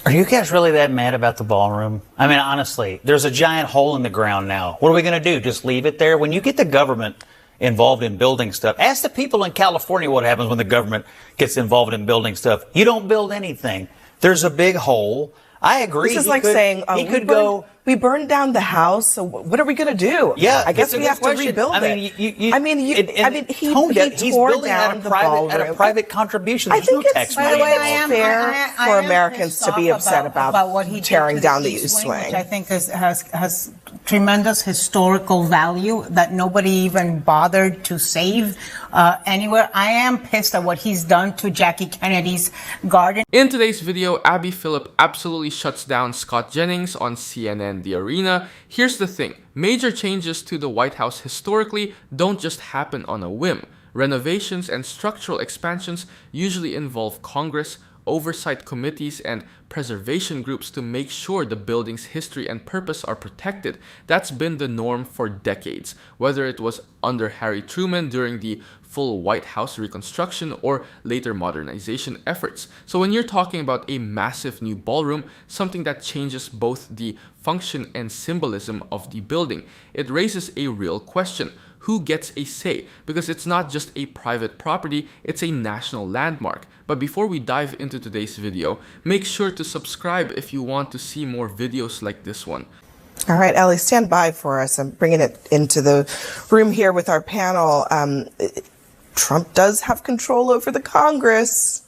Are you guys really that mad about the ballroom? I mean, honestly, there's a giant hole in the ground now. What are we going to do? Just leave it there? When you get the government involved in building stuff, ask the people in California what happens when the government gets involved in building stuff. You don't build anything. There's a big hole. I agree. This is like saying we burned down the house. So what are we going to do? Yeah, I guess we have to rebuild it. He tore down the ballroom at a private contribution. I think it's fair for Americans to be upset about what he tearing down the East Wing, which I think has tremendous historical value that nobody even bothered to save anywhere. I am pissed at what he's done to Jackie Kennedy's garden. In today's video, Phillip absolutely shuts down Scott Jennings on CNN The Arena. Here's the thing, major changes to the White House historically don't just happen on a whim. Renovations and structural expansions usually involve Congress, oversight committees, and preservation groups to make sure the building's history and purpose are protected. That's been the norm for decades, whether it was under Harry Truman during the full White House reconstruction or later modernization efforts. So when you're talking about a massive new ballroom, something that changes both the function and symbolism of the building, it raises a real question. Who gets a say? Because it's not just a private property, it's a national landmark. But before we dive into today's video, make sure to subscribe if you want to see more videos like this one. All right, Ellie, stand by for us. I'm bringing it into the room here with our panel. Trump does have control over the Congress.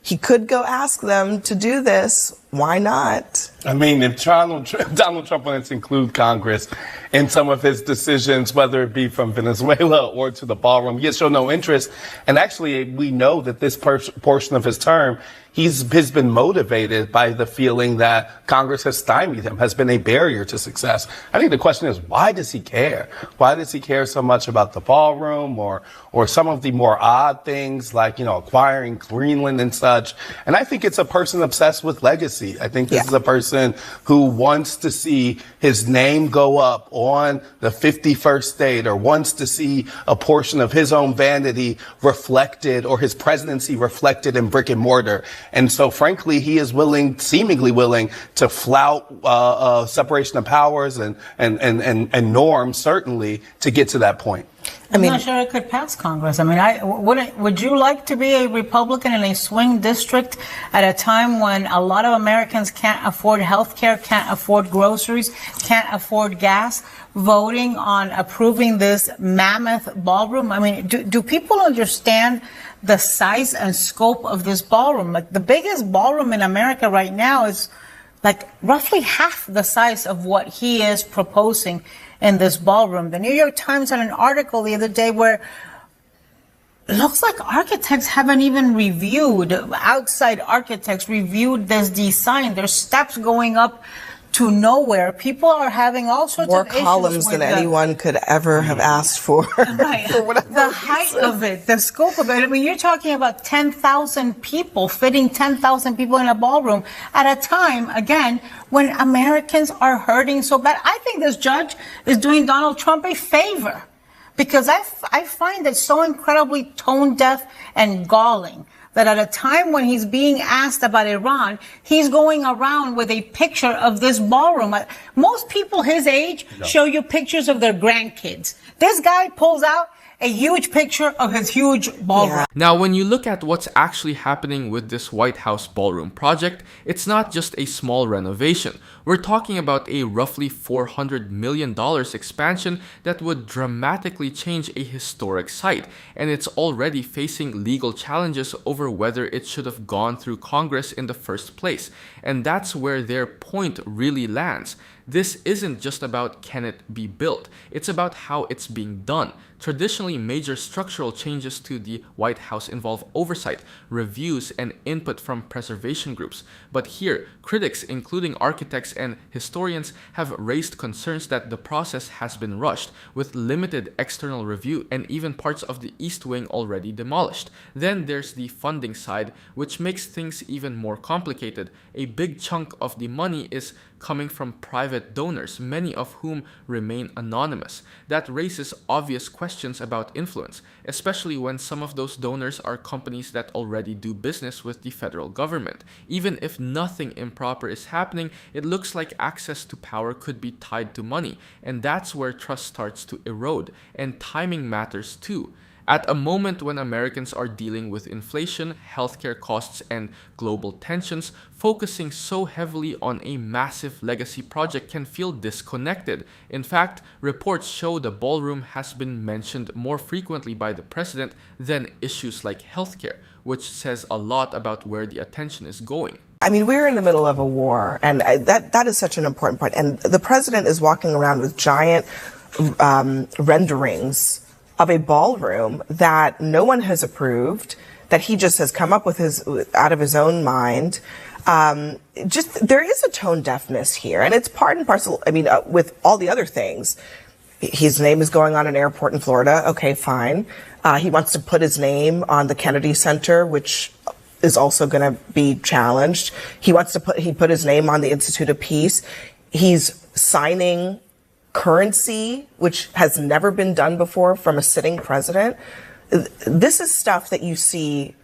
He could go ask them to do this. Why not? I mean, if Donald Trump wanted to include Congress in some of his decisions, whether it be from Venezuela or to the ballroom, he has shown no interest. And actually, we know that this portion of his term, he's been motivated by the feeling that Congress has stymied him, has been a barrier to success. I think the question is, why does he care? Why does he care so much about the ballroom or some of the more odd things like, acquiring Greenland and such? And I think it's a person obsessed with legacy. I think this is a person who wants to see his name go up on the 51st state, or wants to see a portion of his own vanity reflected, or his presidency reflected in brick and mortar. And so, frankly, he is seemingly willing to flout separation of powers and norms, certainly, to get to that point. I'm not sure it could pass Congress. I mean, would you like to be a Republican in a swing district at a time when a lot of Americans can't afford health care, can't afford groceries, can't afford gas, voting on approving this mammoth ballroom? I mean, do people understand the size and scope of this ballroom? Like, the biggest ballroom in America right now is like roughly half the size of what he is proposing in this ballroom. The New York Times had an article the other day where it looks like architects haven't even reviewed, outside architects reviewed this design. There's steps going up to nowhere. People are having all sorts more of issues columns than anyone could ever have asked for. Right. For whatever the height of it, the scope of it. I mean, you're talking about 10,000 people, fitting 10,000 people in a ballroom at a time, again, when Americans are hurting so bad. I think this judge is doing Donald Trump a favor, because I find it so incredibly tone deaf and galling that at a time when he's being asked about Iran, he's going around with a picture of this ballroom. Most people his age show you pictures of their grandkids. This guy pulls out a huge picture of his huge ballroom. Yeah. Now, when you look at what's actually happening with this White House ballroom project, it's not just a small renovation. We're talking about a roughly $400 million expansion that would dramatically change a historic site, and it's already facing legal challenges over whether it should have gone through Congress in the first place. And that's where their point really lands. This isn't just about can it be built, it's about how it's being done. Traditionally, major structural changes to the White House involve oversight, reviews, and input from preservation groups. But here, critics, including architects and historians, have raised concerns that the process has been rushed, with limited external review and even parts of the East Wing already demolished. Then there's the funding side, which makes things even more complicated. A big chunk of the money is coming from private private donors, many of whom remain anonymous. That raises obvious questions about influence, especially when some of those donors are companies that already do business with the federal government. Even if nothing improper is happening, it looks like access to power could be tied to money, and that's where trust starts to erode, and timing matters too. At a moment when Americans are dealing with inflation, healthcare costs, and global tensions, focusing so heavily on a massive legacy project can feel disconnected. In fact, reports show the ballroom has been mentioned more frequently by the president than issues like healthcare, which says a lot about where the attention is going. I mean, we're in the middle of a war, and that is such an important point. And the president is walking around with giant renderings of a ballroom that no one has approved, that he just has come up with out of his own mind. There is a tone deafness here, and it's part and parcel. I mean, with all the other things, his name is going on an airport in Florida. Okay, fine. He wants to put his name on the Kennedy Center, which is also going to be challenged. He put his name on the Institute of Peace. He's signing currency, which has never been done before from a sitting president. This is stuff that you see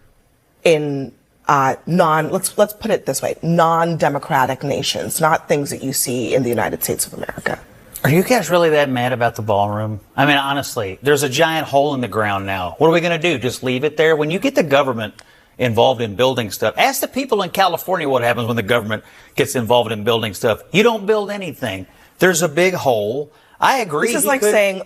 in let's put it this way, non-democratic nations, not things that you see in the United States of America. Are you guys really that mad about the ballroom? I mean, honestly, there's a giant hole in the ground now. What are we going to do? Just leave it there? When you get the government involved in building stuff, ask the people in California what happens when the government gets involved in building stuff. You don't build anything. There's a big hole. I agree. This is like saying,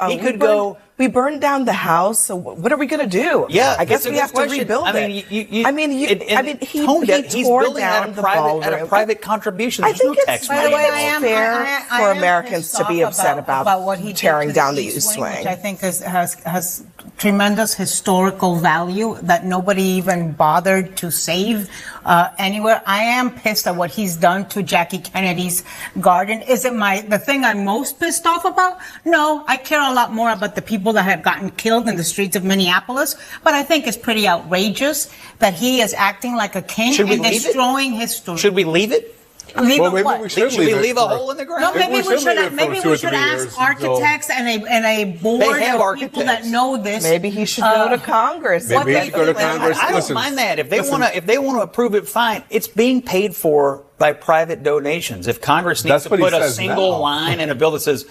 we burned down the house, so what are we going to do? Yeah, I guess we have to rebuild it. He tore down the ballroom at a private contribution. I think it's fair for Americans to be upset about what he tearing down the East East Wing. Which I think has tremendous historical value that nobody even bothered to save anywhere. I am pissed at what he's done to Jackie Kennedy's garden. Is it the thing I'm most pissed off about? No, I care a lot more about the people that have gotten killed in the streets of Minneapolis. But I think it's pretty outrageous that he is acting like a king and destroying history. Should we leave it? Leave Well, it maybe what? we should Should we leave a hole in the ground? No, maybe we should. Maybe we should ask years architects and a board They have of people that architects. know this. Maybe he should go to Congress. Maybe he should go to Congress. I don't Listen, mind that. If they want to approve it, fine. It's being paid for by private donations. If Congress needs That's to what he put a says single now. line in a bill that says,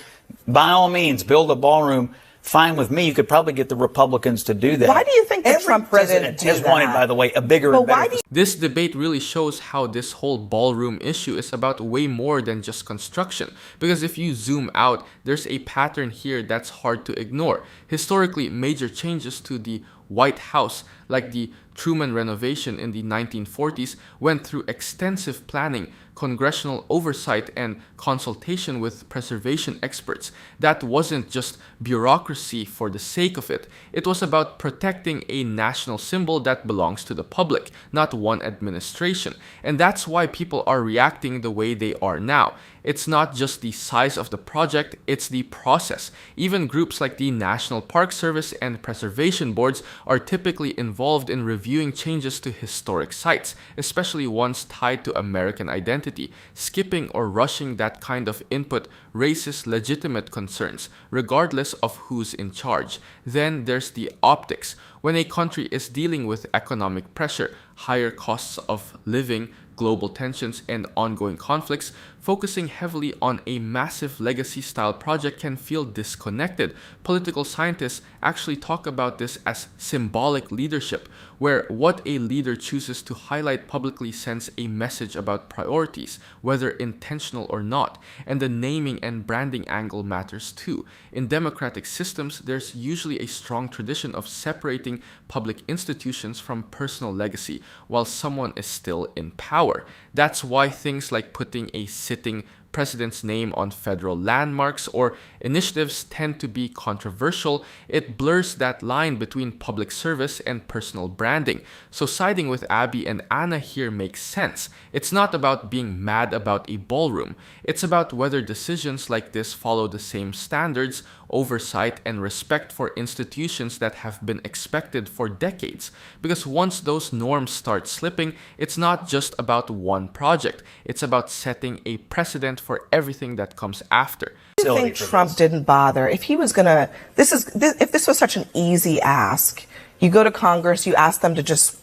by all means, build a ballroom, fine with me. You could probably get the Republicans to do that. Why do you think the Every Trump president didn't do has wanted, that? by the way, a bigger and better This debate really shows how this whole ballroom issue is about way more than just construction. Because if you zoom out, there's a pattern here that's hard to ignore. Historically, major changes to the White House, like the Truman renovation in the 1940s, went through extensive planning, congressional oversight, and consultation with preservation experts. That wasn't just bureaucracy for the sake of it. It was about protecting a national symbol that belongs to the public, not one administration. And that's why people are reacting the way they are now. It's not just the size of the project, it's the process. Even groups like the National Park Service and preservation boards are typically involved in reviewing changes to historic sites, especially ones tied to American identity. Skipping or rushing that kind of input raises legitimate concerns, regardless of who's in charge. Then there's the optics. When a country is dealing with economic pressure, higher costs of living, global tensions, and ongoing conflicts, focusing heavily on a massive legacy-style project can feel disconnected. Political scientists actually talk about this as symbolic leadership, where what a leader chooses to highlight publicly sends a message about priorities, whether intentional or not, and the naming and branding angle matters too. In democratic systems, there's usually a strong tradition of separating public institutions from personal legacy while someone is still in power. That's why things like putting a sitting president's name on federal landmarks or initiatives tend to be controversial. It blurs that line between public service and personal branding. So siding with Abby and Anna here makes sense. It's not about being mad about a ballroom. It's about whether decisions like this follow the same standards, oversight, and respect for institutions that have been expected for decades. Because once those norms start slipping, it's not just about one project. It's about setting a precedent for everything that comes after. I think Trump didn't bother. If he was gonna, if this was such an easy ask, you go to Congress, you ask them to just,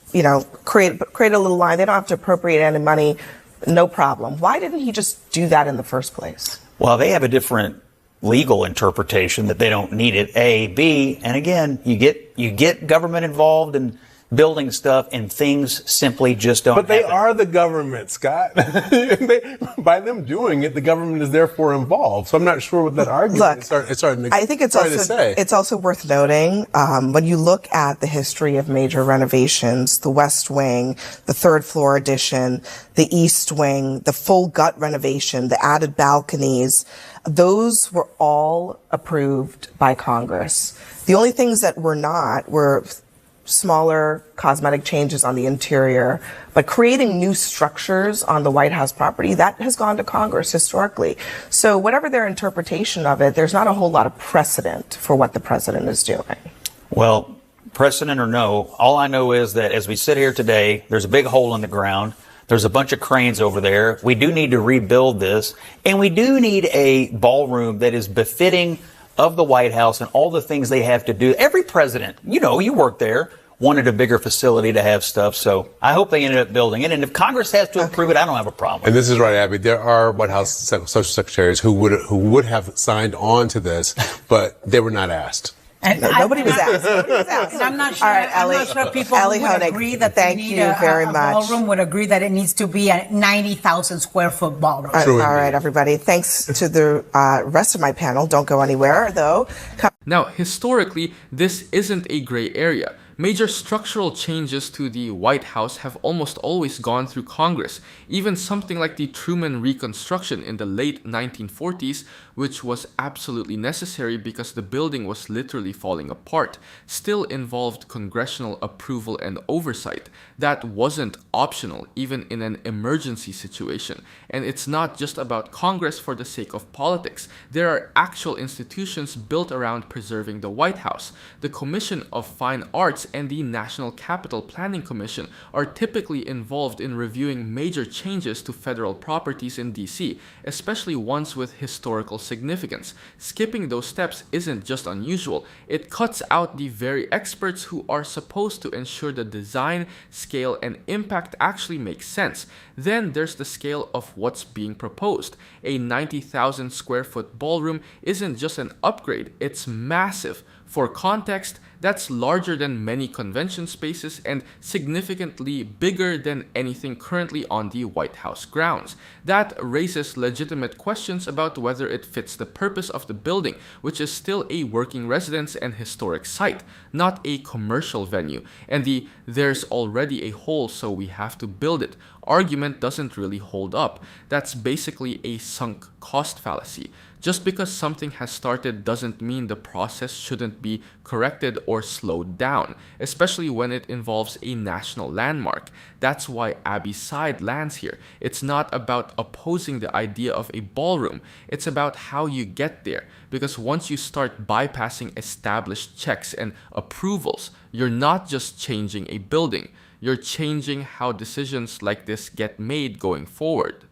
create a little line. They don't have to appropriate any money, no problem. Why didn't he just do that in the first place? Well, they have a different legal interpretation that they don't need it. A, B, and again, you get government involved in building stuff, and things simply just don't. But they happen. are the government, Scott. By them doing it, the government is therefore involved. So I'm not sure what that argument is. I think it's also worth noting when you look at the history of major renovations, the West Wing, the third floor addition, the East Wing, the full gut renovation, the added balconies, those were all approved by Congress. The only things that were not were smaller cosmetic changes on the interior, but creating new structures on the White House property, that has gone to Congress historically. So whatever their interpretation of it, there's not a whole lot of precedent for what the president is doing. Well, precedent or no, all I know is that as we sit here today, there's a big hole in the ground. There's a bunch of cranes over there. We do need to rebuild this, and we do need a ballroom that is befitting of the White House and all the things they have to do. Every president, you worked there, wanted a bigger facility to have stuff. So I hope they ended up building it. And if Congress has to approve it, I don't have a problem. And this is right, Abby. There are White House social secretaries who would have signed on to this, but they were not asked. And nobody was asked. And I'm not sure. All right, I'm Ellie, not sure people Ellie would Honig, agree that thank they need you very a much. ballroom would agree that it needs to be a 90,000 square foot ballroom. All right, everybody. Thanks to the rest of my panel. Don't go anywhere, though. Now, historically, this isn't a gray area. Major structural changes to the White House have almost always gone through Congress. Even something like the Truman Reconstruction in the late 1940s, which was absolutely necessary because the building was literally falling apart, still involved congressional approval and oversight. That wasn't optional, even in an emergency situation. And it's not just about Congress for the sake of politics. There are actual institutions built around preserving the White House. The Commission of Fine Arts and the National Capital Planning Commission are typically involved in reviewing major changes to federal properties in DC, especially ones with historical significance. Skipping those steps isn't just unusual, it cuts out the very experts who are supposed to ensure the design, scale, and impact actually make sense. Then there's the scale of what's being proposed. A 90,000 square foot ballroom isn't just an upgrade, it's massive. For context, that's larger than many convention spaces and significantly bigger than anything currently on the White House grounds. That raises legitimate questions about whether it fits the purpose of the building, which is still a working residence and historic site, not a commercial venue. And the "there's already a hole so we have to build it" argument doesn't really hold up. That's basically a sunk cost fallacy. Just because something has started doesn't mean the process shouldn't be corrected or slowed down, especially when it involves a national landmark. That's why Abby's side lands here. It's not about opposing the idea of a ballroom, it's about how you get there. Because once you start bypassing established checks and approvals, you're not just changing a building, you're changing how decisions like this get made going forward.